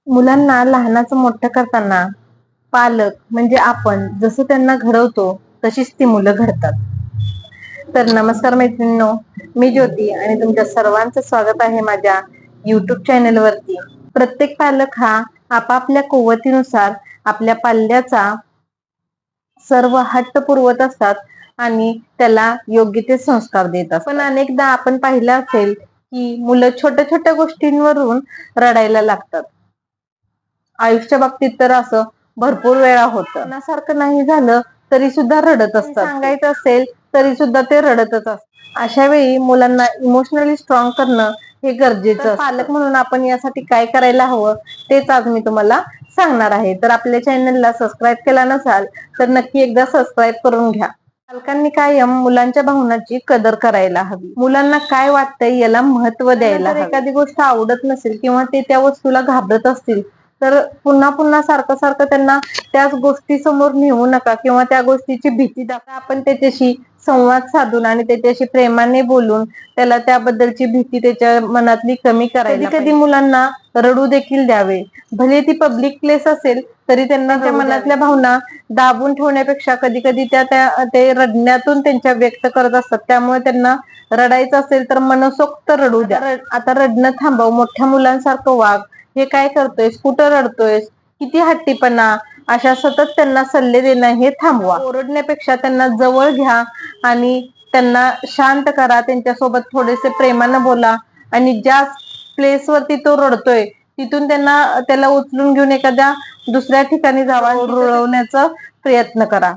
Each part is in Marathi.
मुलांना लहानाचं मोठं करताना पालक म्हणजे आपण जसं त्यांना घडवतो तशीच ती मुलं घडतात. तर नमस्कार मैत्रिणींनो, मी ज्योती आणि तुमच्या सर्वांचं स्वागत आहे माझ्या युट्यूब चॅनल वरती. प्रत्येक पालक हा आपापल्या कुवतीनुसार आपल्या पाल्याचा सर्व हट्ट पुरवत असतात आणि त्याला योग्य ते संस्कार देत असतात. पण अनेकदा आपण पाहिलं असेल की मुलं छोट्या छोट्या गोष्टींवरून रडायला लागतात. आयुष्याच्या बाबतीत तर असं भरपूर वेळा होतं. मनासारखं नाही झालं तरी सुद्धा रडत असतात. सांगायचं असेल तरी सुद्धा ते रडतच असतात. अशा वेळी मुलांना इमोशनली स्ट्रॉंग करणं हे गरजेचं असतं. पालक म्हणून आपण यासाठी काय करायला हवं तेच आज मी तुम्हाला सांगणार आहे. तर आपल्या चॅनलला सबस्क्राईब केला नसाल तर नक्की एकदा सबस्क्राईब करून घ्या. पालकांनी कायम मुलांच्या भावनांची कदर करायला हवी. मुलांना काय वाटतंय याला महत्व द्यायला हवं. एखादी गोष्ट आवडत नसेल किंवा ते त्या वस्तूला घाबरत असतील तर पुन्हा पुन्हा सारखं सारखं त्यांना त्याच गोष्टी समोर नेऊ नका किंवा त्या गोष्टीची भीती दाखवा. आपण त्याच्याशी संवाद साधून आणि त्याच्याशी प्रेमाने बोलून त्याला त्याबद्दलची भीती त्याच्या मनातली कमी करायला कधी कधी मुलांना रडू देखील द्यावे. भले ती पब्लिक प्लेस असेल तरी त्यांना त्या मनातल्या भावना दाबून ठेवण्यापेक्षा कधी कधी ते रडण्यातून त्यांच्या व्यक्त करत असतात. त्यामुळे त्यांना रडायचं असेल तर मनसोक्त रडू द्या. आता रडणं थांबव, मोठ्या मुलांसारखं वाग, हे काय करतोयस, कुठं रडतोयस, किती हट्टीपणा, अशा सतत त्यांना सल्ले देणं हे थांबवा. ओरडण्यापेक्षा त्यांना जवळ घ्या आणि त्यांना शांत करा. त्यांच्यासोबत थोडेसे प्रेमानं बोला आणि ज्या प्लेस वरती तो रडतोय तिथून त्याला उचलून घेऊन एखाद्या दुसऱ्या ठिकाणी जावा, रुळवण्याचा प्रयत्न करा.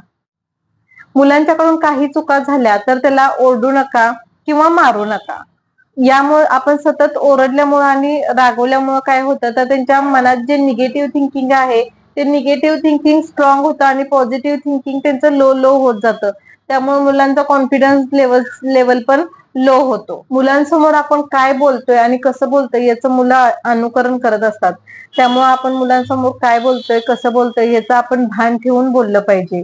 मुलांच्याकडून काही चुका झाल्या तर त्याला ओरडू नका किंवा मारू नका. यामुळे आपण सतत ओरडल्यामुळे आणि रागवल्यामुळे काय होतं तर त्यांच्या मनात जे निगेटिव्ह थिंकिंग आहे ते निगेटिव्ह थिंकिंग स्ट्रॉंग होतं आणि पॉझिटिव्ह थिंकिंग त्यांचं लो होत जातं. त्यामुळे मुलांचा कॉन्फिडन्स लेवल पण लो होतो. मुलांसमोर आपण काय बोलतोय आणि कसं बोलतोय याचं मुलं अनुकरण करत असतात. त्यामुळे आपण मुलांसमोर काय बोलतोय, कसं बोलतोय याचं आपण भान ठेवून बोललं पाहिजे.